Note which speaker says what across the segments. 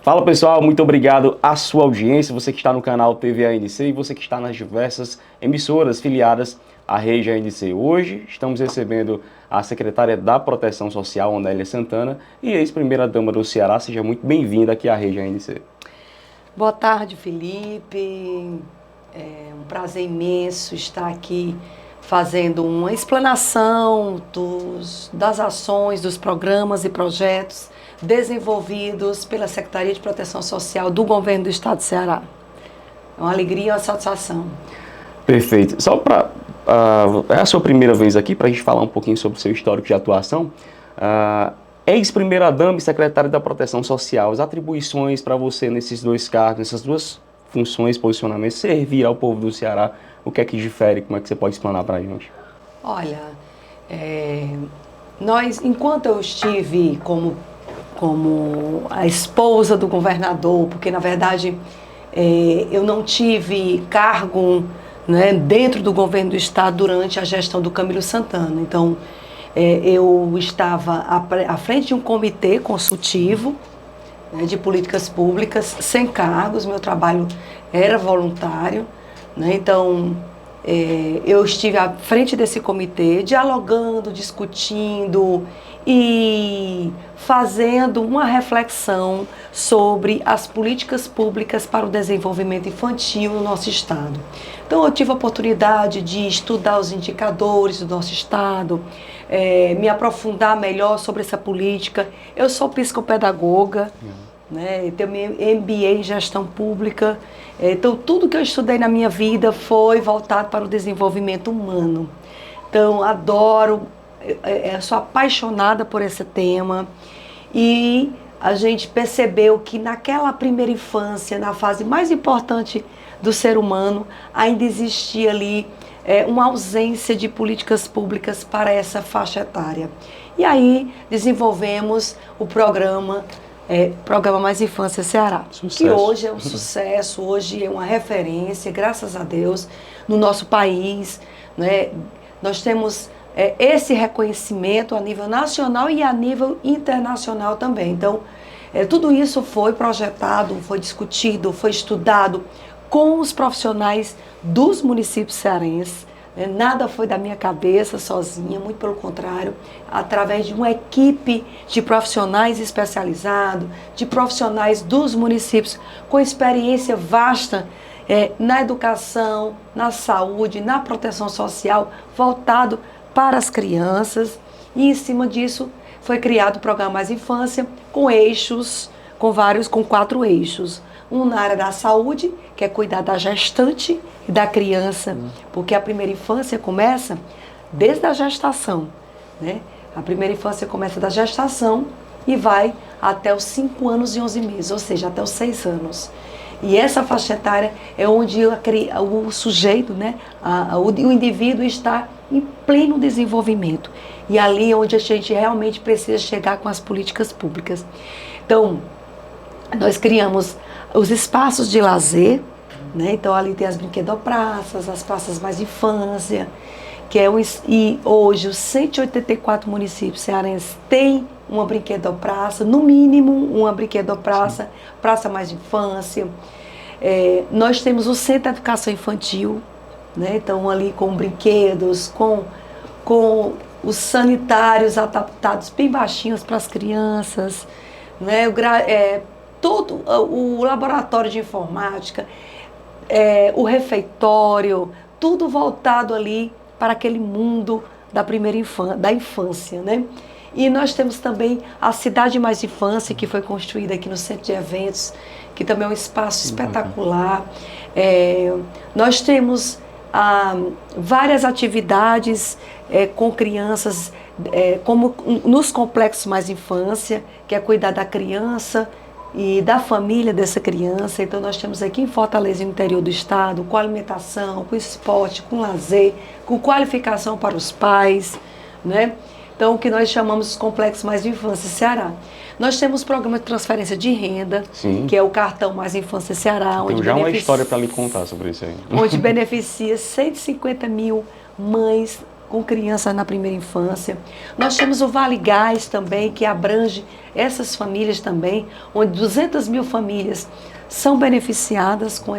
Speaker 1: Fala pessoal, muito obrigado à sua audiência, você que está no canal TV ANC e você que está nas diversas emissoras filiadas à Rede ANC. Hoje estamos recebendo a secretária da Proteção Social, Onélia Santana, e ex-primeira-dama do Ceará. Seja muito bem-vinda aqui à Rede ANC.
Speaker 2: Boa tarde, Felipe. É um prazer imenso estar aqui fazendo uma explanação das ações, dos programas e projetos desenvolvidos pela Secretaria de Proteção Social do Governo do Estado do Ceará. É uma alegria e uma satisfação.
Speaker 1: Perfeito. Só para... é a sua primeira vez aqui, para a gente falar um pouquinho sobre o seu histórico de atuação. Ex-primeira-dama e secretária da Proteção Social, as atribuições para você nesses dois cargos, nessas duas funções, posicionamentos, servir ao povo do Ceará, o que é que difere? Como é que você pode explanar para a gente?
Speaker 2: Olha, enquanto eu estive como a esposa do governador, porque na verdade eu não tive cargo, né, dentro do governo do estado durante a gestão do Camilo Santana. Então, eu estava à frente de um comitê consultivo, né, de políticas públicas, sem cargos, meu trabalho era voluntário, né, então eu estive à frente desse comitê, dialogando, discutindo e fazendo uma reflexão sobre as políticas públicas para o desenvolvimento infantil no nosso estado. Então eu tive a oportunidade de estudar os indicadores do nosso estado, me aprofundar melhor sobre essa política. Eu sou psicopedagoga, né, tenho meu MBA em gestão pública, então tudo que eu estudei na minha vida foi voltado para o desenvolvimento humano. Então adoro, sou apaixonada por esse tema e a gente percebeu que naquela primeira infância, na fase mais importante do ser humano, ainda existia ali uma ausência de políticas públicas para essa faixa etária. E aí desenvolvemos o Programa Mais Infância Ceará,
Speaker 1: Sucesso.
Speaker 2: Que hoje é um sucesso, hoje é uma referência, graças a Deus, no nosso país, né? Nós temos esse reconhecimento a nível nacional e a nível internacional também. Então, tudo isso foi projetado, foi discutido, foi estudado com os profissionais dos municípios cearenses. Nada foi da minha cabeça sozinha, muito pelo contrário, através de uma equipe de profissionais especializados, de profissionais dos municípios com experiência vasta na educação, na saúde, na proteção social, voltado para as crianças. E em cima disso foi criado o Programa Mais Infância com eixos, com 4 eixos. Um na área da saúde, que é cuidar da gestante e da criança, porque a primeira infância começa desde a gestação, né? A primeira infância começa da gestação e vai até os 5 anos e 11 meses, ou seja, até os 6 anos. E essa faixa etária é onde o sujeito, né, o indivíduo está em pleno desenvolvimento. E ali é onde a gente realmente precisa chegar com as políticas públicas. Então, nós criamos os espaços de lazer, né? Então ali tem as brinquedopraças, as praças mais infância, e hoje os 184 municípios cearenses têm uma brinquedopraça, no mínimo uma brinquedopraça, praça mais infância. Nós temos o Centro de Educação Infantil, né? Então ali com brinquedos, com os sanitários adaptados bem baixinhos para as crianças, né? Todo o laboratório de informática, o refeitório, tudo voltado ali para aquele mundo da infância, né? E nós temos também a Cidade Mais Infância, que foi construída aqui no Centro de Eventos, que também é um espaço espetacular. Nós temos várias atividades com crianças, como nos complexos Mais Infância, que é cuidar da criança e da família dessa criança. Então nós temos aqui em Fortaleza, no interior do estado, com alimentação, com esporte, com lazer, com qualificação para os pais, né? Então o que nós chamamos de complexos Mais Infância Ceará. Nós temos o programa de transferência de renda,
Speaker 1: Sim,
Speaker 2: que é o cartão Mais Infância Ceará.
Speaker 1: Tem uma história para lhe contar sobre isso aí.
Speaker 2: Onde beneficia 150 mil mães com crianças na primeira infância. Nós temos o Vale Gás também, que abrange essas famílias também, onde 200 mil famílias são beneficiadas com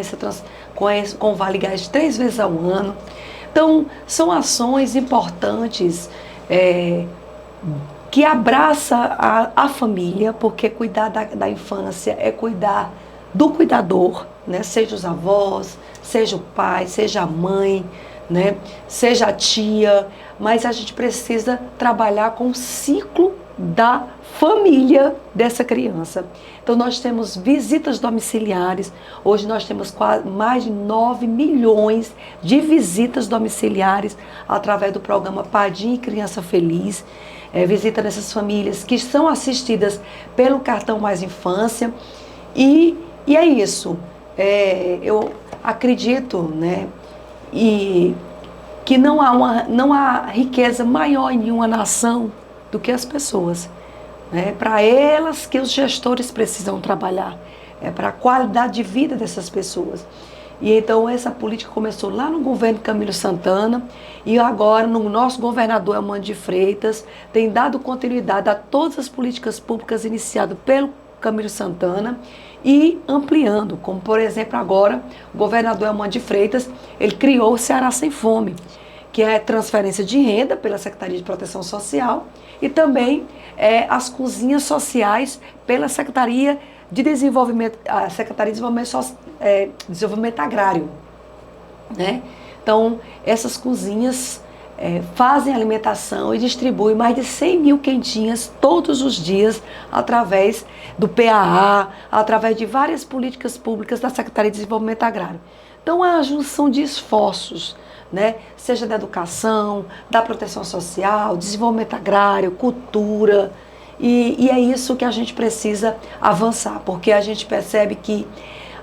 Speaker 2: o Vale Gás 3 vezes ao ano. Então, são ações importantes que abraça a família, porque cuidar da infância é cuidar do cuidador, né? Seja os avós, seja o pai, seja a mãe, né? Seja a tia, mas a gente precisa trabalhar com o ciclo da família dessa criança. Então nós temos visitas domiciliares, hoje nós temos mais de 9 milhões de visitas domiciliares através do programa Padim e Criança Feliz, visita nessas famílias que são assistidas pelo cartão Mais Infância e é isso. Eu acredito, né, e que não há riqueza maior em uma nação do que as pessoas. É para elas que os gestores precisam trabalhar, é para a qualidade de vida dessas pessoas. E então essa política começou lá no governo Camilo Santana e agora no nosso governador Elmano de Freitas tem dado continuidade a todas as políticas públicas iniciadas pelo Camilo Santana e ampliando, como por exemplo agora o governador Elmano de Freitas, ele criou o Ceará Sem Fome, que é transferência de renda pela Secretaria de Proteção Social e também as cozinhas sociais pela Secretaria de Desenvolvimento, a Secretaria de Desenvolvimento Agrário, né? Então, essas cozinhas fazem alimentação e distribuem mais de 100 mil quentinhas todos os dias através do PAA, através de várias políticas públicas da Secretaria de Desenvolvimento Agrário. Então, é a junção de esforços, né? Seja da educação, da proteção social, desenvolvimento agrário, cultura, e é isso que a gente precisa avançar, porque a gente percebe que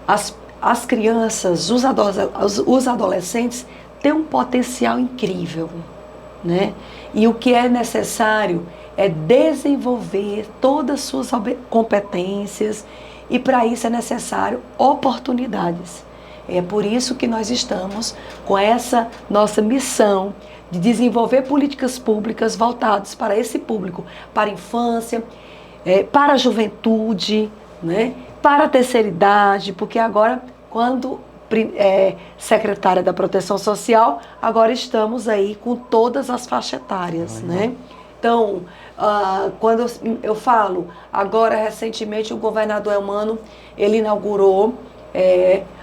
Speaker 2: as crianças, os adolescentes têm um potencial incrível, né? E o que é necessário é desenvolver todas as suas competências e para isso é necessário oportunidades. É por isso que nós estamos com essa nossa missão de desenvolver políticas públicas voltadas para esse público, para a infância, para a juventude, né? Para a terceira idade, porque agora, quando secretária da Proteção Social, agora estamos aí com todas as faixas etárias, né? Então, quando eu falo, agora recentemente o governador Elmano, ele inaugurou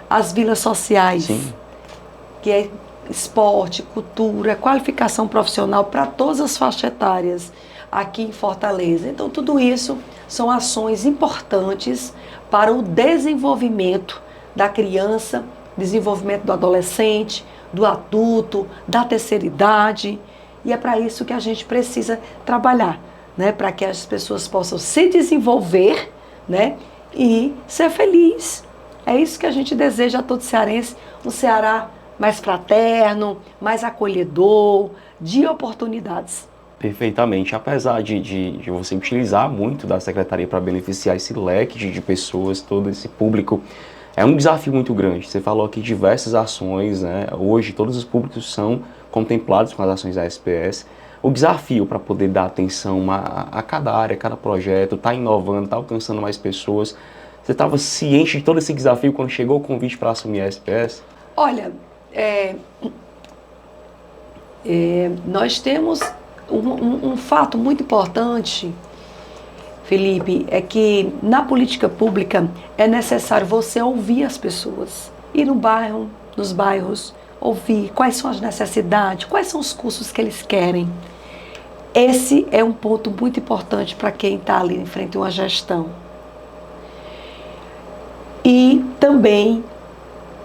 Speaker 2: as vilas sociais, sim, que é esporte, cultura, qualificação profissional para todas as faixas etárias aqui em Fortaleza. Então, tudo isso são ações importantes para o desenvolvimento da criança, desenvolvimento do adolescente, do adulto, da terceira idade. E é para isso que a gente precisa trabalhar, né? Para que as pessoas possam se desenvolver, né? E ser feliz. É isso que a gente deseja a todo cearense, um Ceará mais fraterno, mais acolhedor, de oportunidades.
Speaker 1: Perfeitamente. Apesar de você utilizar muito da Secretaria para beneficiar esse leque de pessoas, todo esse público, é um desafio muito grande. Você falou aqui diversas ações, né? Hoje todos os públicos são contemplados com as ações da SPS. O desafio para poder dar atenção a cada área, a cada projeto, tá inovando, tá alcançando mais pessoas. Você estava ciente de todo esse desafio quando chegou o convite para assumir a SPS?
Speaker 2: Olha, nós temos um fato muito importante, Felipe, é que na política pública é necessário você ouvir as pessoas. Ir no bairro, nos bairros, ouvir quais são as necessidades, quais são os cursos que eles querem. Esse é um ponto muito importante para quem está ali em frente a uma gestão. E também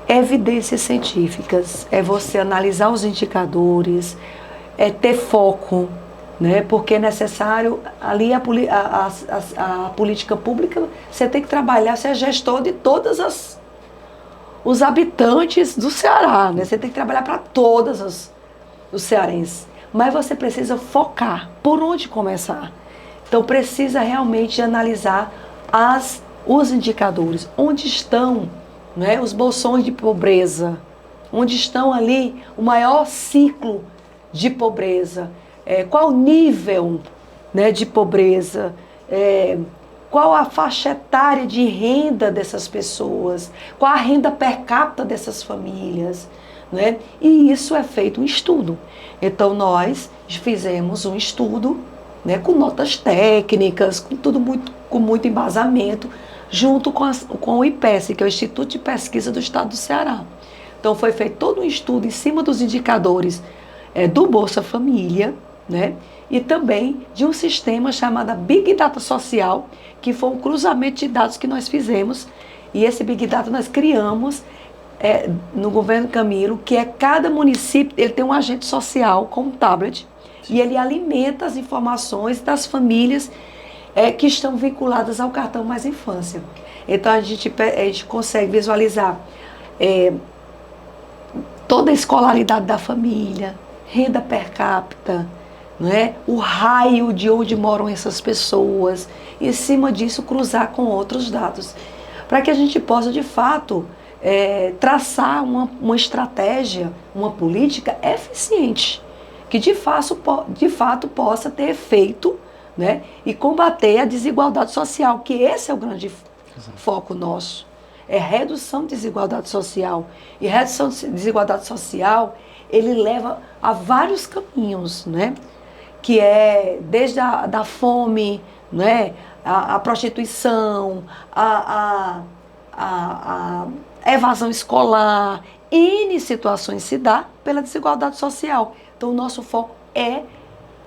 Speaker 2: evidências científicas, é você analisar os indicadores, é ter foco, né? Porque é necessário, ali a política pública, você tem que trabalhar, você é gestor de todos os habitantes do Ceará, né? Você tem que trabalhar para todos os cearenses, mas você precisa focar, por onde começar? Então precisa realmente analisar os indicadores, onde estão, né, os bolsões de pobreza, onde estão ali o maior ciclo de pobreza, qual o nível, né, de pobreza, qual a faixa etária de renda dessas pessoas, qual a renda per capita dessas famílias, né? E isso é feito um estudo. Então nós fizemos um estudo, né, com notas técnicas, com tudo com muito embasamento, junto com o IPES, que é o Instituto de Pesquisa do Estado do Ceará. Então foi feito todo um estudo em cima dos indicadores do Bolsa Família, né? E também de um sistema chamado Big Data Social, que foi um cruzamento de dados que nós fizemos. E esse Big Data nós criamos no governo Camilo, que cada município ele tem um agente social com um tablet, e ele alimenta as informações das famílias que estão vinculadas ao cartão Mais Infância. Então a gente consegue visualizar toda a escolaridade da família, renda per capita, não é? O raio de onde moram essas pessoas, e em cima disso cruzar com outros dados, para que a gente possa de fato traçar uma estratégia, uma política eficiente, que de fato possa ter efeito, né? E combater a desigualdade social, que esse é o grande foco nosso. É redução de desigualdade social. E redução de desigualdade social, ele leva a vários caminhos, né? Que é desde da fome, né? A prostituição, a evasão escolar, N situações se dá pela desigualdade social. Então o nosso foco é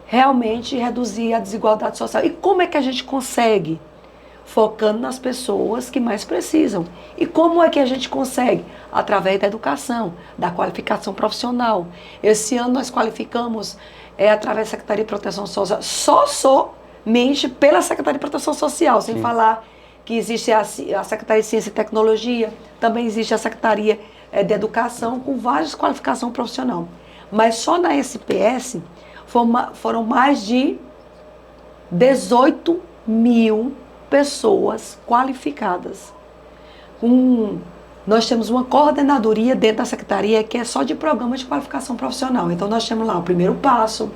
Speaker 2: realmente reduzir a desigualdade social. E como é que a gente consegue? Focando nas pessoas que mais precisam. E como é que a gente consegue? Através da educação, da qualificação profissional. Esse ano nós qualificamos, através da Secretaria de Proteção Social, somente pela Secretaria de Proteção Social, sem falar que existe a Secretaria de Ciência e Tecnologia, também existe a Secretaria de Educação, com várias qualificações profissionais. Mas só na SPS foram mais de 18 mil pessoas qualificadas. Nós temos uma coordenadoria dentro da Secretaria que é só de programas de qualificação profissional. Então nós temos lá o Primeiro Passo,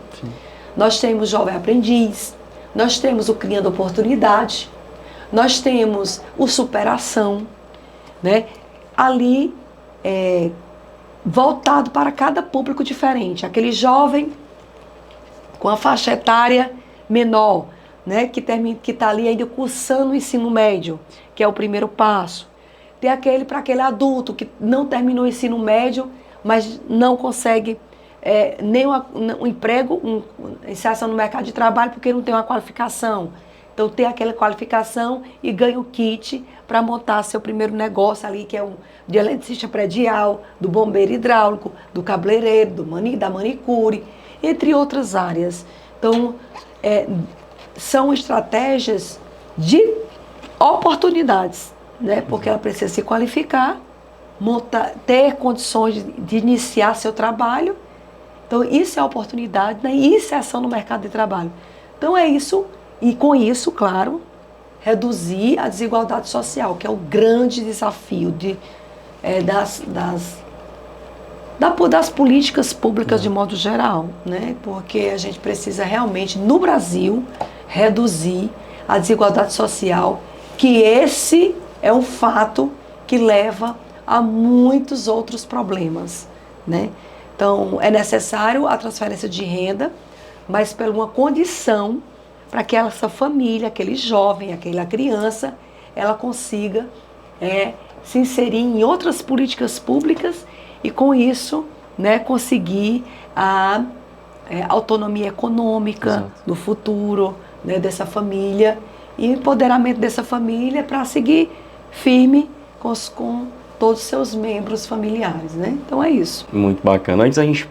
Speaker 2: nós temos o Jovem Aprendiz, nós temos o Criando Oportunidade, nós temos o Superação, né? Ali voltado para cada público diferente. Aquele jovem com a faixa etária menor, né, que está ali ainda cursando o ensino médio, que é o Primeiro Passo. Tem para aquele adulto que não terminou o ensino médio, mas não consegue nem um emprego, inserção no mercado de trabalho, porque não tem uma qualificação. Então tem aquela qualificação e ganha o kit para montar seu primeiro negócio ali, que é de eletricista predial, do bombeiro hidráulico, do cabeleireiro, da manicure, entre outras áreas. Então, são estratégias de oportunidades, né? Porque ela precisa se qualificar, ter condições de iniciar seu trabalho. Então, isso é oportunidade, né? Inserção no mercado de trabalho. Então, é isso. E com isso, claro, reduzir a desigualdade social, que é o grande desafio das políticas públicas de modo geral, né? Porque a gente precisa realmente, no Brasil, reduzir a desigualdade social, que esse é um fato que leva a muitos outros problemas, né? Então, é necessário a transferência de renda, mas por uma condição para que essa família, aquele jovem, aquela criança, ela consiga se inserir em outras políticas públicas e, com isso, né, conseguir a autonomia econômica no futuro, né, dessa família e o empoderamento dessa família para seguir firme com todos os seus membros familiares, né? Então é isso.
Speaker 1: Muito bacana. Antes da gente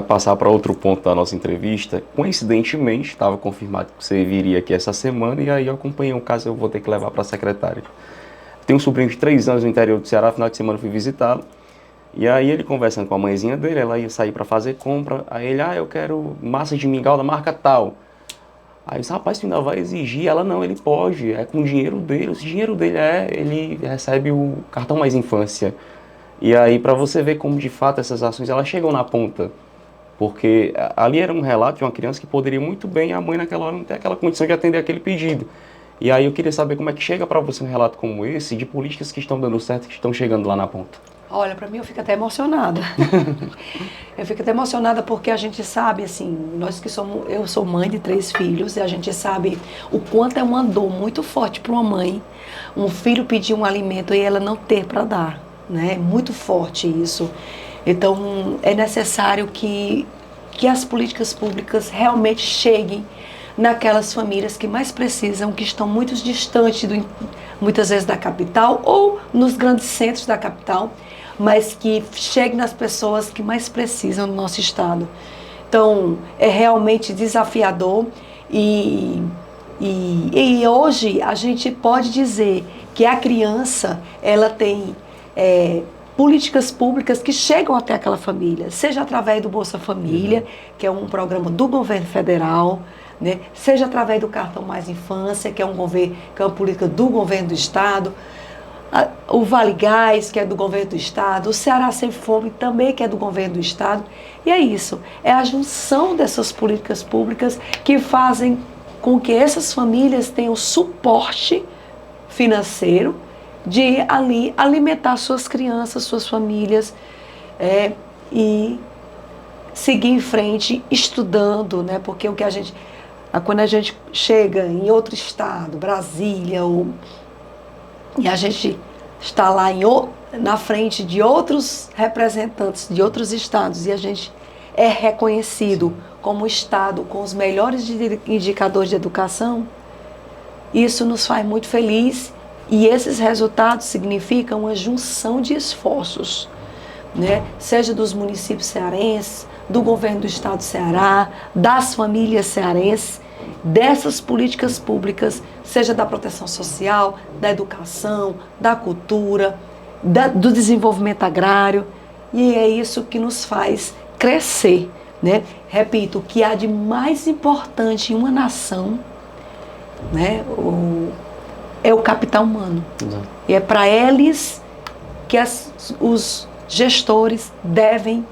Speaker 1: passar para outro ponto da nossa entrevista, coincidentemente, estava confirmado que você viria aqui essa semana e aí eu acompanhei um caso, eu vou ter que levar para a secretária. Tenho um sobrinho de 3 anos no interior do Ceará, final de semana eu fui visitá-lo, e aí ele conversando com a mãezinha dele, ela ia sair para fazer compra, aí ele, eu quero massa de mingau da marca tal. Aí eu disse, rapaz, tu ainda vai exigir? Ela, não, ele pode, é com o dinheiro dele, esse dinheiro dele ele recebe o cartão Mais Infância. E aí, para você ver como de fato essas ações, elas chegam na ponta. Porque ali era um relato de uma criança que poderia muito bem, a mãe naquela hora não ter aquela condição de atender aquele pedido. E aí eu queria saber como é que chega para você um relato como esse, de políticas que estão dando certo, que estão chegando lá na ponta.
Speaker 2: Olha, para mim eu fico até emocionada. Eu fico até emocionada porque a gente sabe, assim, nós que somos, eu sou mãe de 3 filhos e a gente sabe o quanto é uma dor muito forte para uma mãe, um filho pedir um alimento e ela não ter para dar, né? É muito forte isso. Então é necessário que as políticas públicas realmente cheguem naquelas famílias que mais precisam, que estão muito distantes, muitas vezes da capital ou nos grandes centros da capital, mas que chegue nas pessoas que mais precisam no nosso estado. Então, é realmente desafiador e hoje a gente pode dizer que a criança, ela tem políticas públicas que chegam até aquela família, seja através do Bolsa Família, que é um programa do governo federal, né? Seja através do Cartão Mais Infância, que é uma política do governo do estado, o Vale Gás, que é do governo do estado, o Ceará Sem Fome também, que é do governo do estado. E é isso, é a junção dessas políticas públicas que fazem com que essas famílias tenham suporte financeiro de ali alimentar suas crianças, suas famílias, e seguir em frente estudando, né? Porque quando a gente chega em outro estado, Brasília, e a gente está lá na frente de outros representantes de outros estados e a gente é reconhecido como o estado com os melhores indicadores de educação, isso nos faz muito feliz e esses resultados significam uma junção de esforços, né? Seja dos municípios cearenses, do governo do estado do Ceará, das famílias cearenses, dessas políticas públicas, seja da proteção social, da educação, da cultura, do desenvolvimento agrário, e é isso que nos faz crescer, né? Repito, o que há de mais importante em uma nação, né, é o capital humano.
Speaker 1: Exato.
Speaker 2: E é para eles que os gestores devem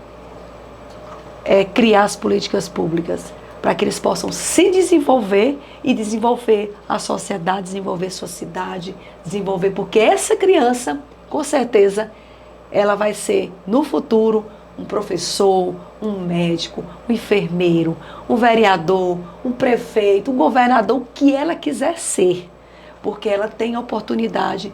Speaker 2: criar as políticas públicas, para que eles possam se desenvolver e desenvolver a sociedade, desenvolver sua cidade, desenvolver, porque essa criança, com certeza, ela vai ser, no futuro, um professor, um médico, um enfermeiro, um vereador, um prefeito, um governador, o que ela quiser ser, porque ela tem a oportunidade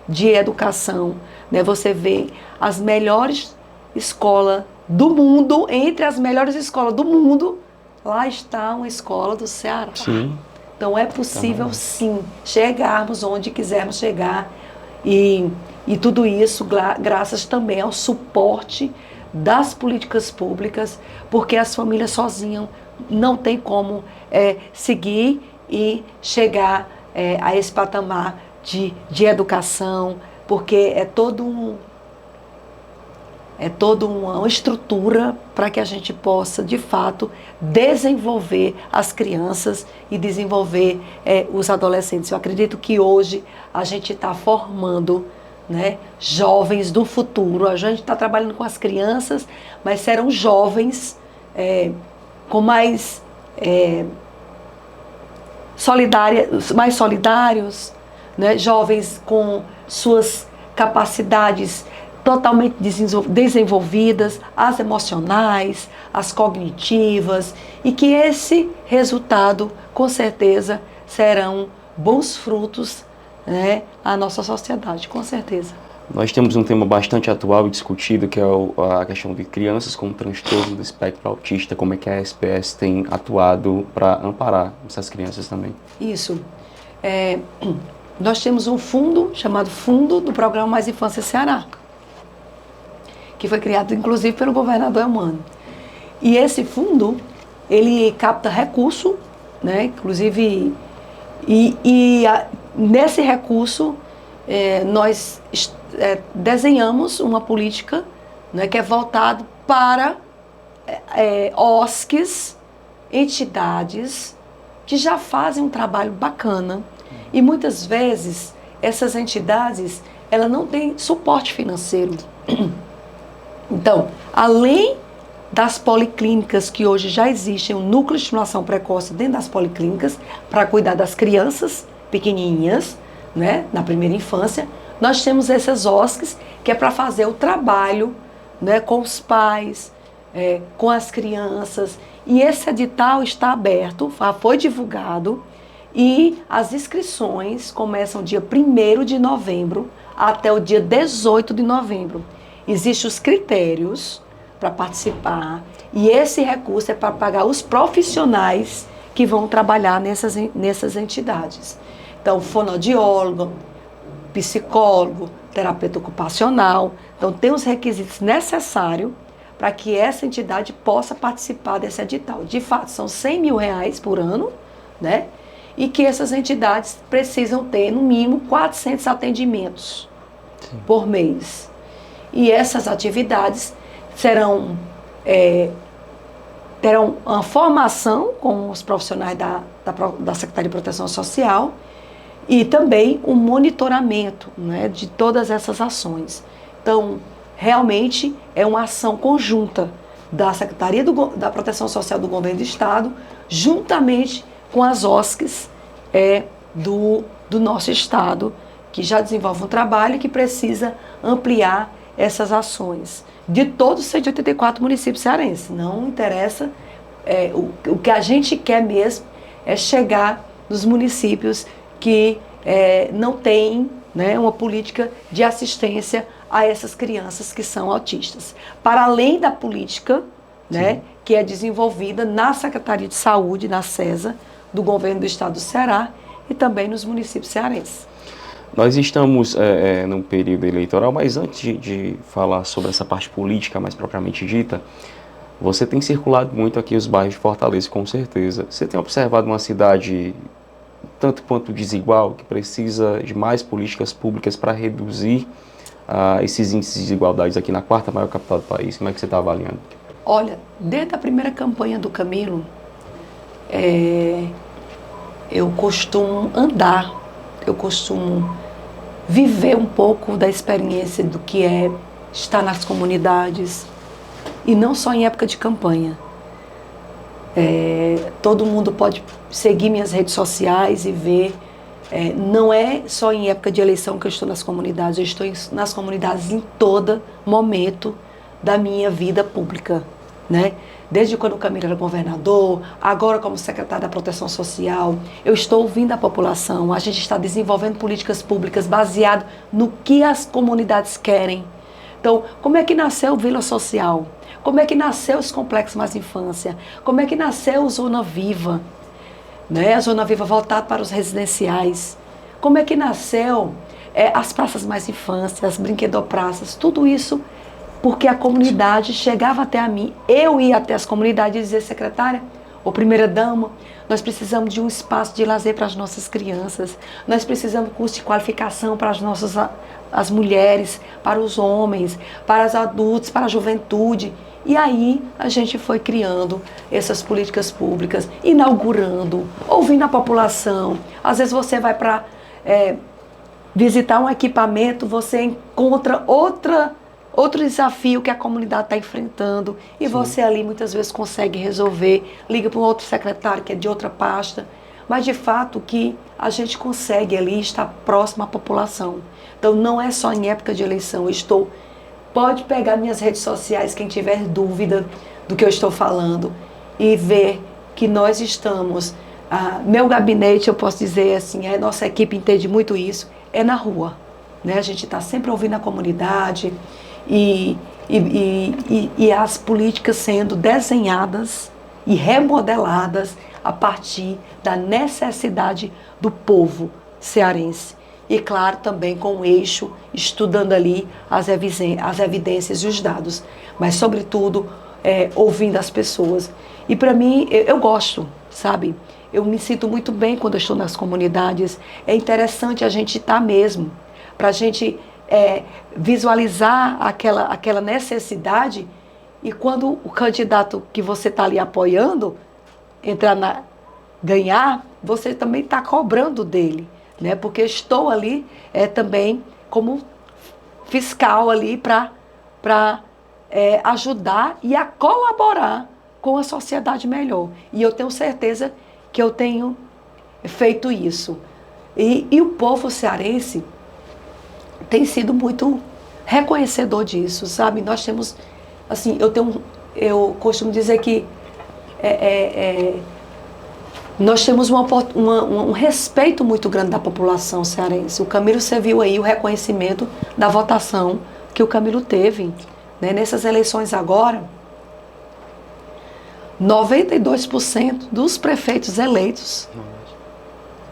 Speaker 2: de educação, né? Você vê as melhores escolas do mundo, entre as melhores escolas do mundo, lá está uma escola do Ceará.
Speaker 1: Sim.
Speaker 2: Então é possível sim chegarmos onde quisermos chegar e tudo isso graças também ao suporte das políticas públicas, porque as famílias sozinhas não tem como seguir e chegar a esse patamar de educação, porque é toda uma estrutura para que a gente possa, de fato, desenvolver as crianças e desenvolver os adolescentes. Eu acredito que hoje a gente está formando, né, jovens do futuro. A gente está trabalhando com as crianças, mas serão jovens com mais solidários, né, jovens com suas capacidades totalmente desenvolvidas, as emocionais, as cognitivas, e que esse resultado, com certeza, serão bons frutos, né, à nossa sociedade, com certeza.
Speaker 1: Nós temos um tema bastante atual e discutido, que é a questão de crianças com transtorno do espectro autista, como é que a SPS tem atuado para amparar essas crianças também.
Speaker 2: Isso. Nós temos um fundo chamado Fundo do Programa Mais Infância Ceará, que foi criado, inclusive, pelo governador Elmano. E esse fundo, ele capta recurso, né? Inclusive, nesse recurso, nós desenhamos uma política, né, que é voltada para OSCs, entidades que já fazem um trabalho bacana. E muitas vezes, essas entidades, elas não têm suporte financeiro. Então, além das policlínicas que hoje já existem, um núcleo de estimulação precoce dentro das policlínicas para cuidar das crianças pequenininhas, né, na primeira infância. Nós temos essas OSCs que é para fazer o trabalho, né, com os pais, com as crianças. E esse edital está aberto, foi divulgado e as inscrições começam dia 1º de novembro até o dia 18 de novembro. Existem os critérios para participar e esse recurso é para pagar os profissionais que vão trabalhar nessas entidades. Então, fonoaudiólogo, psicólogo, terapeuta ocupacional. Então, tem os requisitos necessários para que essa entidade possa participar desse edital. De fato, são R$100 mil por ano, né? E que essas entidades precisam ter, no mínimo, 400 atendimentos por mês. E essas atividades terão uma formação com os profissionais da Secretaria de Proteção Social e também um monitoramento, né, de todas essas ações. Então, realmente é uma ação conjunta da Secretaria da Proteção Social do Governo do Estado, juntamente com as OSCs do nosso Estado, que já desenvolve um trabalho que precisa ampliar essas ações de todos os 184 municípios cearenses. Não interessa, o que a gente quer mesmo é chegar nos municípios que não têm, né, uma política de assistência a essas crianças que são autistas. Para além da política, né, que é desenvolvida na Secretaria de Saúde, na SESA, do Governo do Estado do Ceará e também nos municípios cearenses.
Speaker 1: Nós estamos num período eleitoral, mas antes de falar sobre essa parte política mais propriamente dita, você tem circulado muito aqui os bairros de Fortaleza, com certeza. Você tem observado uma cidade tanto quanto desigual, que precisa de mais políticas públicas para reduzir esses índices de desigualdades aqui na quarta maior capital do país? Como é que você está avaliando?
Speaker 2: Olha, desde a primeira campanha do Camilo, eu costumo andar, eu costumo viver um pouco da experiência do que é estar nas comunidades, e não só em época de campanha. Todo mundo pode seguir minhas redes sociais e ver, não é só em época de eleição que eu estou nas comunidades, eu estou nas comunidades em todo momento da minha vida pública, né? Desde quando o Camilo era governador, agora como secretário da Proteção Social, eu estou ouvindo a população, a gente está desenvolvendo políticas públicas baseadas no que as comunidades querem. Então, como é que nasceu o Vila Social? Como é que nasceu os Complexos Mais Infância? Como é que nasceu o Zona Viva? Né? A Zona Viva voltada para os residenciais. Como é que nasceu as praças mais infância, as brinquedopraças, tudo isso porque a comunidade chegava até a mim. Eu ia até as comunidades e dizia, secretária ou primeira-dama, nós precisamos de um espaço de lazer para as nossas crianças, nós precisamos de curso de qualificação para as mulheres, para os homens, para os adultos, para a juventude. E aí a gente foi criando essas políticas públicas, inaugurando, ouvindo a população. Às vezes você vai para visitar um equipamento, você encontra outro desafio que a comunidade está enfrentando e você ali muitas vezes consegue resolver, liga para um outro secretário que é de outra pasta, mas de fato que a gente consegue ali estar próximo à população. Então não é só em época de eleição, pode pegar minhas redes sociais, quem tiver dúvida do que eu estou falando, e ver que nós estamos, meu gabinete, eu posso dizer assim, a nossa equipe entende muito isso, é na rua, né? A gente está sempre ouvindo a comunidade e as políticas sendo desenhadas e remodeladas a partir da necessidade do povo cearense. E claro, também com o eixo, estudando ali as evidências e os dados, mas sobretudo ouvindo as pessoas. E para mim, eu gosto, sabe? Eu me sinto muito bem quando eu estou nas comunidades. É interessante a gente estar mesmo, para a gente visualizar aquela necessidade, e quando o candidato que você está ali apoiando ganhar, você também está cobrando dele, né? Porque estou ali também como fiscal ali para ajudar e a colaborar com a sociedade melhor. E eu tenho certeza que eu tenho feito isso. E o povo cearense tem sido muito reconhecedor disso, sabe? Nós temos, assim, eu costumo dizer que nós temos um respeito muito grande da população cearense. O Camilo, você viu aí o reconhecimento da votação que o Camilo teve, né? Nessas eleições agora, 92% dos prefeitos eleitos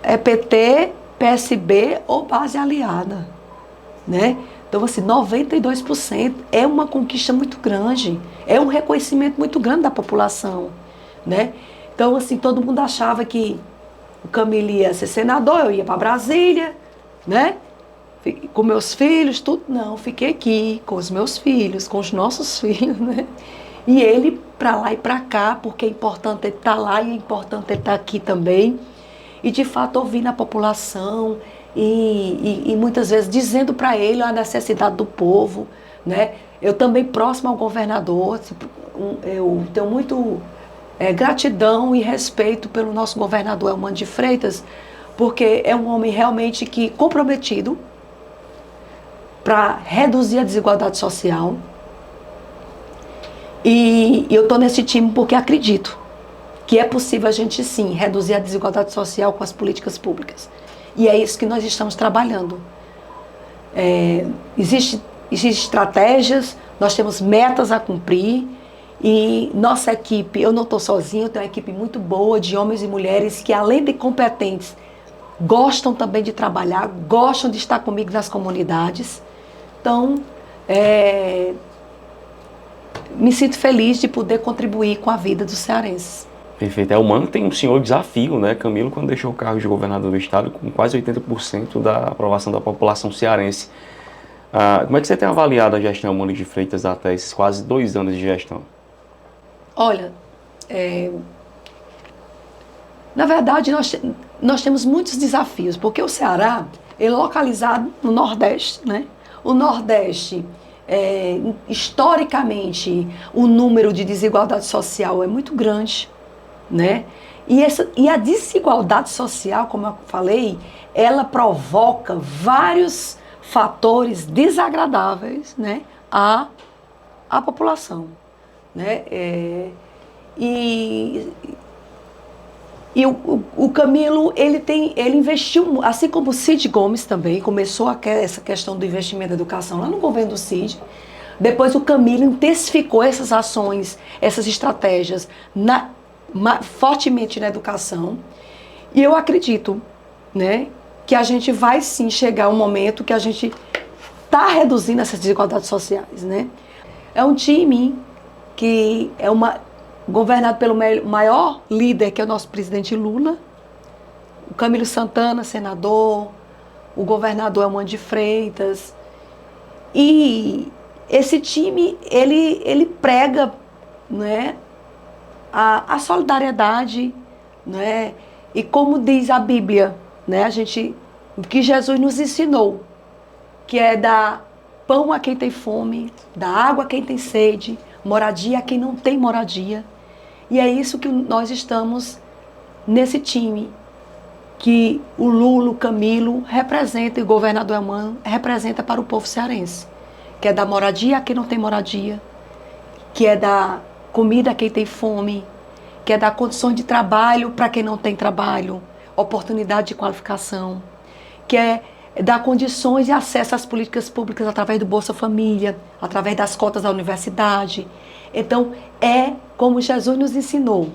Speaker 2: é PT, PSB ou base aliada, né? Então, assim, 92% é uma conquista muito grande, é um reconhecimento muito grande da população, né? Então, assim, todo mundo achava que o Camilo ia ser senador, eu ia para Brasília, né? Com meus filhos, tudo. Não, fiquei aqui com os meus filhos, com os nossos filhos, né? E ele para lá e para cá, porque é importante ele estar lá e é importante ele estar aqui também. E, de fato, ouvindo a população e muitas vezes dizendo para ele a necessidade do povo, né? Eu também, próximo ao governador, eu tenho muito gratidão e respeito pelo nosso governador Elmano de Freitas, porque é um homem realmente comprometido para reduzir a desigualdade social. E eu estou nesse time porque acredito que é possível a gente, sim, reduzir a desigualdade social com as políticas públicas. E é isso que nós estamos trabalhando. Existem estratégias, nós temos metas a cumprir e nossa equipe, eu não estou sozinha, eu tenho uma equipe muito boa de homens e mulheres que, além de competentes, gostam também de trabalhar, gostam de estar comigo nas comunidades. Então, me sinto feliz de poder contribuir com a vida dos cearenses.
Speaker 1: Perfeito. Elmano tem um senhor desafio, né? Camilo, quando deixou o cargo de governador do estado, com quase 80% da aprovação da população cearense. Como é que você tem avaliado a gestão Elmano de Freitas até esses quase 2 anos de gestão?
Speaker 2: Olha, na verdade, nós temos muitos desafios, porque o Ceará ele é localizado no Nordeste, né? O Nordeste, historicamente, o número de desigualdade social é muito grande, né? E a desigualdade social, como eu falei, ela provoca vários fatores desagradáveis, né, à população, né? O Camilo, ele investiu, assim como o Cid Gomes também, começou essa questão do investimento da educação lá no governo do Cid. Depois o Camilo intensificou essas ações, essas estratégias fortemente na educação. E eu acredito, né, que a gente vai sim chegar a um momento que a gente está reduzindo essas desigualdades sociais, né? É um time que governado pelo maior líder, que é o nosso presidente Lula, o Camilo Santana, senador, o governador Elmano de Freitas. E esse time, ele prega, né, a solidariedade, né, e como diz a Bíblia, né, o que Jesus nos ensinou, que é dar pão a quem tem fome, dar água a quem tem sede, moradia a quem não tem moradia. E é isso que nós estamos nesse time, que o Lula, o Camilo representa, e o governador Elmano representa para o povo cearense, que é dar moradia a quem não tem moradia, que é dar comida a quem tem fome, que é dar condições de trabalho para quem não tem trabalho, oportunidade de qualificação, que é dar condições e acesso às políticas públicas através do Bolsa Família, através das cotas da universidade. Então, como Jesus nos ensinou,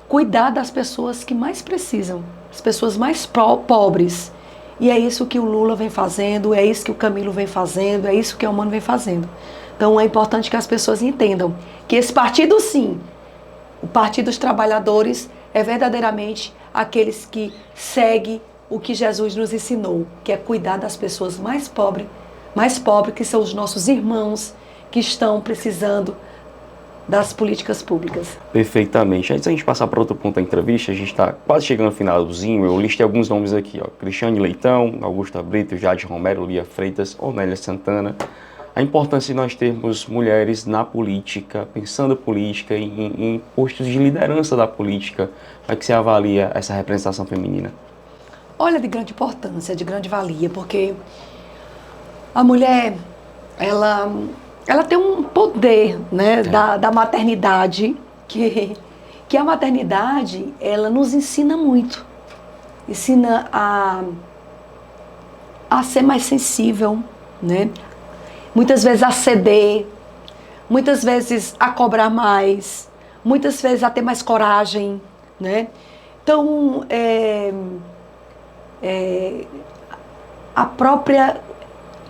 Speaker 2: cuidar das pessoas que mais precisam, as pessoas mais pobres. E é isso que o Lula vem fazendo, é isso que o Camilo vem fazendo, é isso que o Elmano vem fazendo. Então, é importante que as pessoas entendam que esse partido, sim, o Partido dos Trabalhadores, é verdadeiramente aqueles que seguem o que Jesus nos ensinou, que é cuidar das pessoas mais pobres, que são os nossos irmãos que estão precisando das políticas públicas.
Speaker 1: Perfeitamente. Antes da gente passar para outro ponto da entrevista, a gente está quase chegando ao finalzinho. Eu listei alguns nomes aqui, ó. Cristiane Leitão, Augusta Brito, Jade Romero, Lia Freitas, Onélia Santana, a importância de nós termos mulheres na política, pensando política, em postos de liderança da política. Como é que você avalia essa representação feminina?
Speaker 2: Olha, de grande importância, de grande valia, porque a mulher, ela tem um poder, né, da maternidade, que a maternidade, ela nos ensina muito. Ensina a ser mais sensível, né? Muitas vezes a ceder, muitas vezes a cobrar mais, muitas vezes a ter mais coragem, né? Então, a própria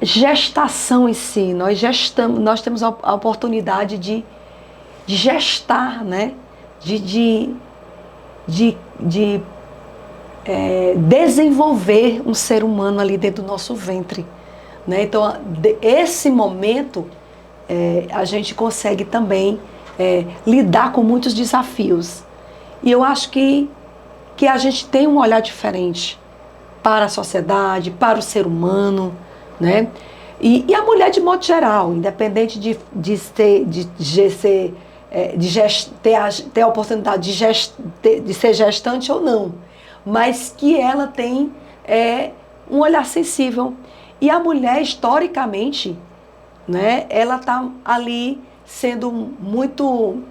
Speaker 2: gestação em si, nós temos a oportunidade de gestar, né? de desenvolver um ser humano ali dentro do nosso ventre, né? Então, esse momento, a gente consegue também lidar com muitos desafios. E eu acho que a gente tem um olhar diferente para a sociedade, para o ser humano, né? E a mulher de modo geral, independente de ter a oportunidade de ser gestante ou não, mas que ela tem um olhar sensível. E a mulher, historicamente, né, ela está ali sendo muito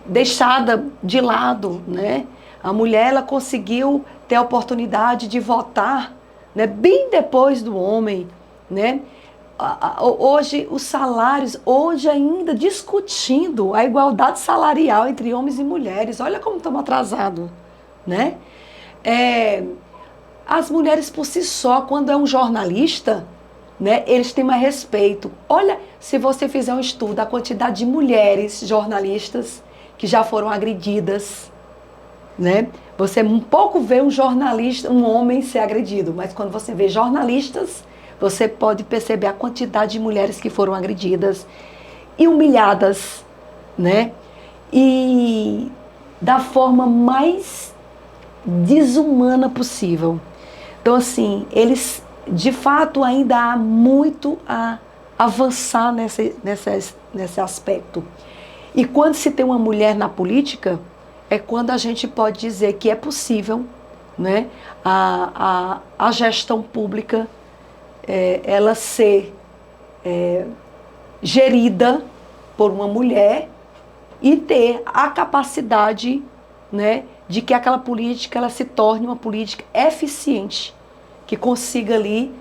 Speaker 2: deixada de lado, né? A mulher, ela conseguiu ter a oportunidade de votar, né, bem depois do homem, né? Hoje, os salários, hoje ainda discutindo a igualdade salarial entre homens e mulheres. Olha como estamos atrasados, né? As mulheres por si só, quando é um jornalista, né, eles têm mais respeito. Olha, se você fizer um estudo, a quantidade de mulheres jornalistas que já foram agredidas, né? Você um pouco vê um jornalista, um homem ser agredido, mas quando você vê jornalistas, você pode perceber a quantidade de mulheres que foram agredidas e humilhadas, né? E da forma mais desumana possível. Então, assim, eles, de fato, ainda há muito a avançar nesse aspecto. E quando se tem uma mulher na política, é quando a gente pode dizer que é possível, né, a gestão pública ela ser gerida por uma mulher e ter a capacidade, né, de que aquela política ela se torne uma política eficiente, que consiga ali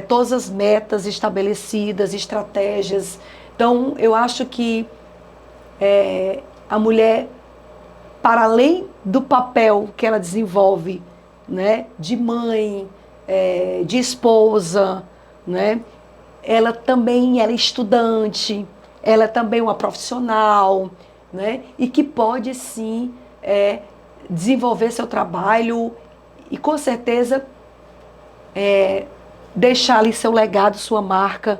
Speaker 2: todas as metas estabelecidas, estratégias. Então, eu acho que a mulher, para além do papel que ela desenvolve, né, de mãe, de esposa, né, ela também é estudante, ela é também uma profissional, né, e que pode sim desenvolver seu trabalho e com certeza deixar ali seu legado, sua marca,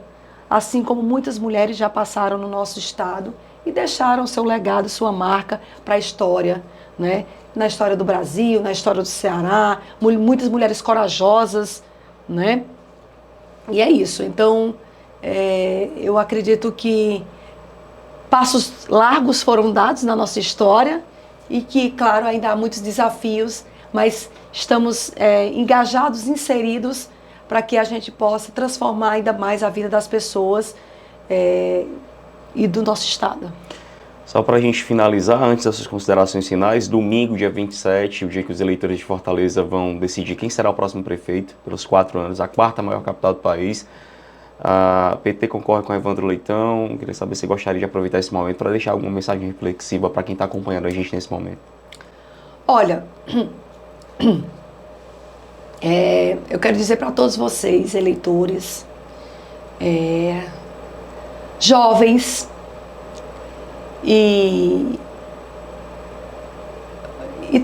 Speaker 2: assim como muitas mulheres já passaram no nosso estado e deixaram seu legado, sua marca para a história, né? Na história do Brasil, na história do Ceará, muitas mulheres corajosas, né? E é isso. Então, eu acredito que passos largos foram dados na nossa história e que, claro, ainda há muitos desafios, mas estamos engajados, inseridos, para que a gente possa transformar ainda mais a vida das pessoas e do nosso estado.
Speaker 1: Só para a gente finalizar, antes das suas considerações finais, domingo, dia 27, o dia que os eleitores de Fortaleza vão decidir quem será o próximo prefeito, pelos 4 anos, a 4ª maior capital do país. A PT concorre com Evandro Leitão. Queria saber se gostaria de aproveitar esse momento para deixar alguma mensagem reflexiva para quem está acompanhando a gente nesse momento.
Speaker 2: Olha, eu quero dizer para todos vocês, eleitores, jovens e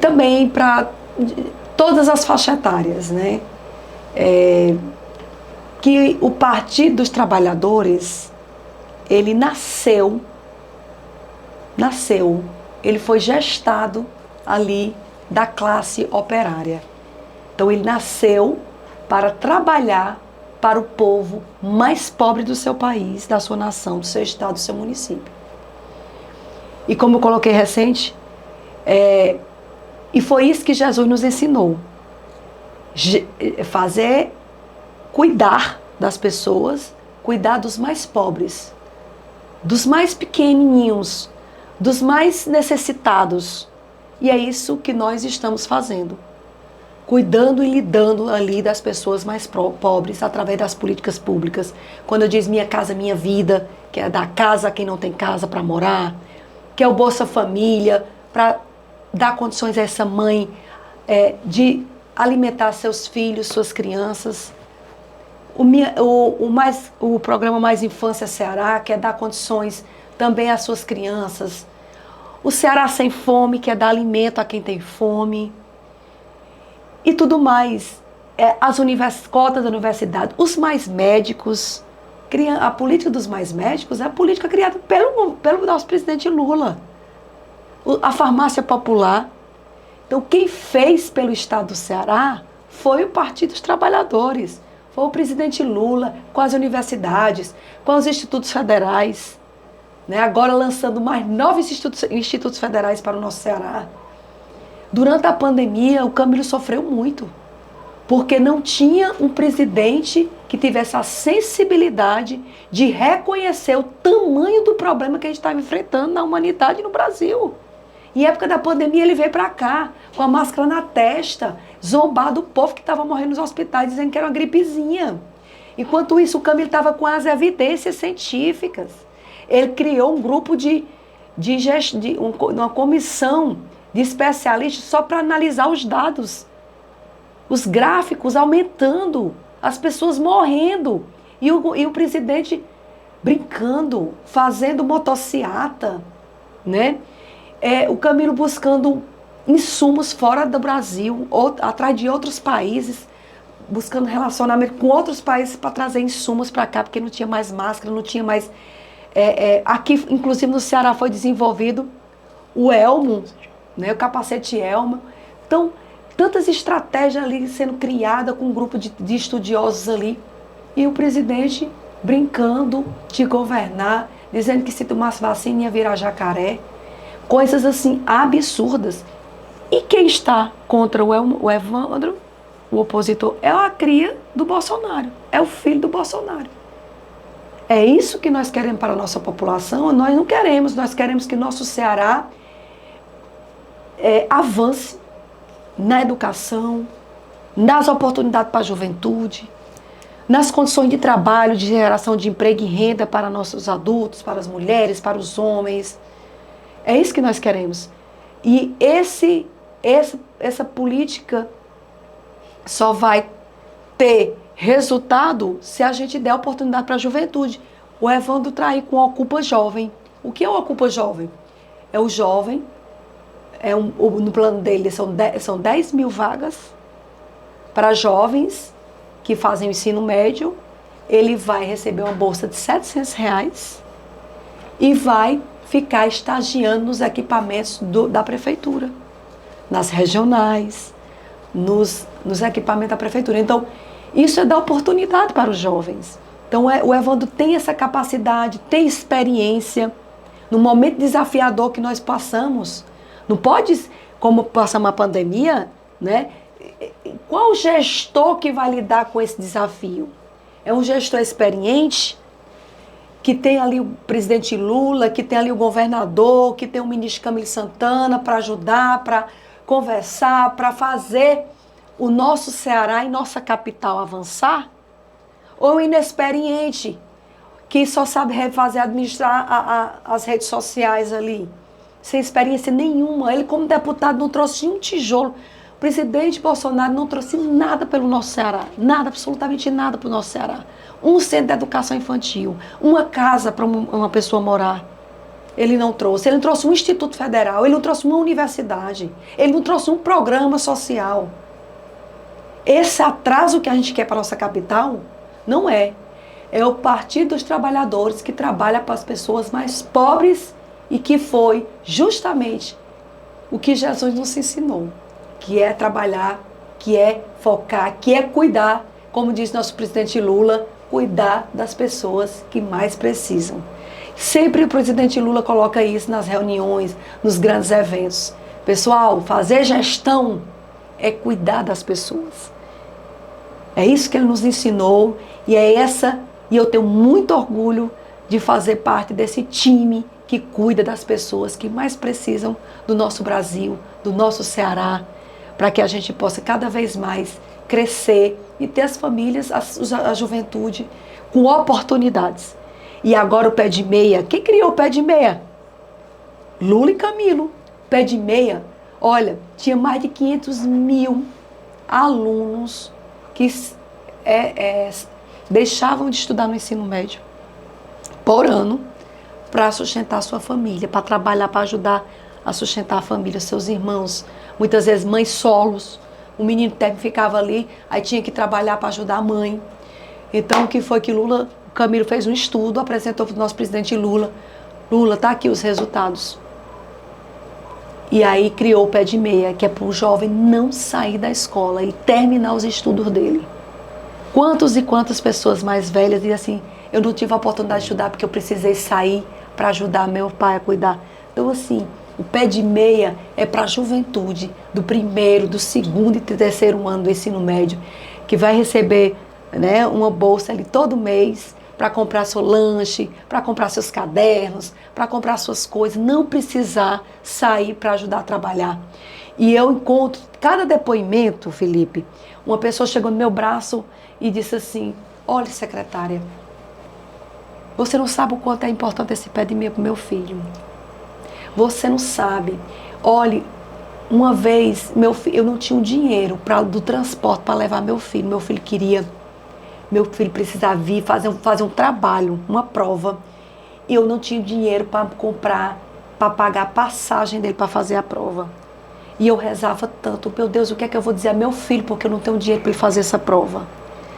Speaker 2: também para todas as faixas etárias, né? Que o Partido dos Trabalhadores, ele nasceu, ele foi gestado ali da classe operária. Então ele nasceu para trabalhar para o povo mais pobre do seu país, da sua nação, do seu estado, do seu município. E como eu coloquei recente, e foi isso que Jesus nos ensinou. Cuidar das pessoas, cuidar dos mais pobres, dos mais pequenininhos, dos mais necessitados. E é isso que nós estamos fazendo. Cuidando e lidando ali das pessoas mais pobres através das políticas públicas. Quando eu digo Minha Casa Minha Vida, que é dar casa a quem não tem casa para morar, que é o Bolsa Família, para dar condições a essa mãe de alimentar seus filhos, suas crianças. O programa Mais Infância Ceará, que é dar condições também às suas crianças. O Ceará Sem Fome, que é dar alimento a quem tem fome. E tudo mais. As cotas da universidade, os mais médicos. A política dos mais médicos é a política criada pelo nosso presidente Lula. A farmácia popular. Então, quem fez pelo estado do Ceará foi o Partido dos Trabalhadores. Foi o presidente Lula, com as universidades, com os institutos federais. Né? Agora lançando mais 9 institutos federais para o nosso Ceará. Durante a pandemia, o Camilo sofreu muito. Porque não tinha um presidente que tivesse a sensibilidade de reconhecer o tamanho do problema que a gente estava enfrentando na humanidade e no Brasil. Em época da pandemia, ele veio para cá, com a máscara na testa, zombar do povo que estava morrendo nos hospitais, dizendo que era uma gripezinha. Enquanto isso, o Camilo estava com as evidências científicas. Ele criou um grupo uma comissão de especialistas só para analisar os dados. Os gráficos aumentando, as pessoas morrendo. E o presidente brincando, fazendo motociata, né? O Camilo buscando insumos fora do Brasil, atrás de outros países, buscando relacionamento com outros países para trazer insumos para cá, porque não tinha mais máscara, não tinha mais... aqui, inclusive no Ceará, foi desenvolvido o elmo, né, o capacete elmo. Então, tantas estratégias ali sendo criadas com um grupo de estudiosos ali. E o presidente brincando de governar, dizendo que se tomasse vacina ia virar jacaré. Coisas assim absurdas. E quem está contra o Evandro, o opositor, é a cria do Bolsonaro. É o filho do Bolsonaro. É isso que nós queremos para a nossa população? Nós não queremos. Nós queremos que nosso Ceará avance na educação, nas oportunidades para a juventude, nas condições de trabalho, de geração de emprego e renda para nossos adultos, para as mulheres, para os homens. É isso que nós queremos. E essa política só vai ter resultado se a gente der oportunidade para a juventude. O Evandro está aí com o Ocupa Jovem. O que é o Ocupa Jovem? É o jovem, no plano dele são 10 mil vagas para jovens que fazem o ensino médio. Ele vai receber uma bolsa de R$700 e vai ficar estagiando nos equipamentos da prefeitura, nas regionais, nos equipamentos da prefeitura. Então, isso é dar oportunidade para os jovens. Então, o Evandro tem essa capacidade, tem experiência. No momento desafiador que nós passamos, não pode, como passamos a pandemia, né? Qual gestor que vai lidar com esse desafio? É um gestor experiente, que tem ali o presidente Lula, que tem ali o governador, que tem o ministro Camilo Santana para ajudar, para conversar, para fazer o nosso Ceará e nossa capital avançar? Ou inexperiente, que só sabe administrar as redes sociais ali, sem experiência nenhuma? Ele, como deputado, não trouxe um tijolo. O presidente Bolsonaro não trouxe nada pelo nosso Ceará, nada, absolutamente nada para o nosso Ceará. Um centro de educação infantil, uma casa para uma pessoa morar. Ele não trouxe. Ele não trouxe um instituto federal, ele não trouxe uma universidade, ele não trouxe um programa social. Esse atraso que a gente quer para a nossa capital, não é. É o Partido dos Trabalhadores que trabalha para as pessoas mais pobres e que foi justamente o que Jesus nos ensinou, que é trabalhar, que é focar, que é cuidar. como diz nosso presidente Lula, cuidar das pessoas que mais precisam. Sempre o presidente Lula coloca isso nas reuniões, nos grandes eventos. Pessoal, fazer gestão é cuidar das pessoas. É isso que ele nos ensinou e eu tenho muito orgulho de fazer parte desse time que cuida das pessoas que mais precisam do nosso Brasil, do nosso Ceará, para que a gente possa cada vez mais crescer e ter as famílias, a juventude com oportunidades. E agora o pé de meia. Quem criou o pé de meia? Lula e Camilo. Pé de meia. Olha, tinha mais de 500 mil alunos que deixavam de estudar no ensino médio por ano para sustentar a sua família, para trabalhar, para ajudar a sustentar a família, seus irmãos. Muitas vezes mães solos. O menino técnico ficava ali, aí tinha que trabalhar para ajudar a mãe. Então, o que foi que Camilo fez um estudo, apresentou para o nosso presidente Lula. Lula, tá aqui os resultados. E aí criou o pé de meia, que é para o jovem não sair da escola e terminar os estudos dele. Quantas e quantas pessoas mais velhas dizem assim, eu não tive a oportunidade de estudar porque eu precisei sair para ajudar meu pai a cuidar. Então, assim, o pé de meia é para a juventude do primeiro, do segundo e terceiro ano do ensino médio, que vai receber, né, uma bolsa ali todo mês para comprar seu lanche, para comprar seus cadernos, para comprar suas coisas, não precisar sair para ajudar a trabalhar. E eu encontro, cada depoimento, Felipe, uma pessoa chegou no meu braço e disse assim, olha, secretária, você não sabe o quanto é importante esse pé de meia para o meu filho. Você não sabe. Olha, uma vez eu não tinha um dinheiro do transporte para levar meu filho. Meu filho precisava vir fazer um trabalho, uma prova. E eu não tinha dinheiro para comprar, para pagar a passagem dele para fazer a prova. E eu rezava tanto, meu Deus, o que é que eu vou dizer a meu filho porque eu não tenho dinheiro para ele fazer essa prova?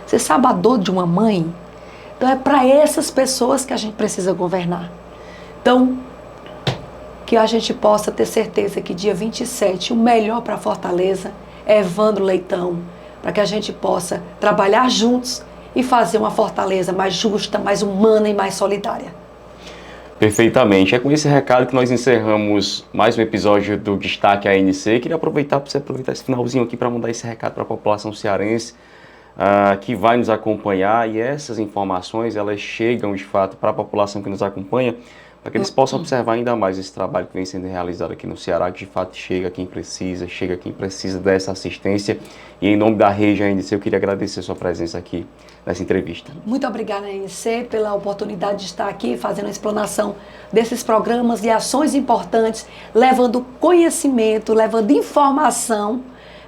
Speaker 2: Você sabe a dor de uma mãe? Então é para essas pessoas que a gente precisa governar. Então, que a gente possa ter certeza que dia 27, o melhor para Fortaleza é Evandro Leitão, para que a gente possa trabalhar juntos e fazer uma Fortaleza mais justa, mais humana e mais solidária.
Speaker 1: Perfeitamente. É com esse recado que nós encerramos mais um episódio do Destaque ANC. Queria aproveitar para você aproveitar esse finalzinho aqui para mandar esse recado para a população cearense que vai nos acompanhar, e essas informações elas chegam de fato para a população que nos acompanha, para que eles possam observar ainda mais esse trabalho que vem sendo realizado aqui no Ceará, que de fato chega quem precisa dessa assistência. E em nome da Rede ANC, eu queria agradecer a sua presença aqui nessa entrevista.
Speaker 2: Muito obrigada, ANC, pela oportunidade de estar aqui fazendo a explanação desses programas e ações importantes, levando conhecimento, levando informação,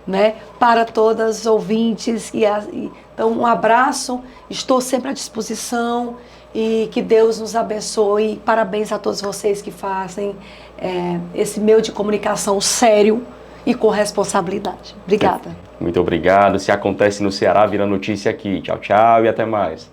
Speaker 2: né, para todas os ouvintes. Então, um abraço, estou sempre à disposição. E que Deus nos abençoe. Parabéns a todos vocês que fazem esse meio de comunicação sério e com responsabilidade. Obrigada.
Speaker 1: Muito obrigado. Se acontece no Ceará, vira notícia aqui. Tchau, tchau e até mais.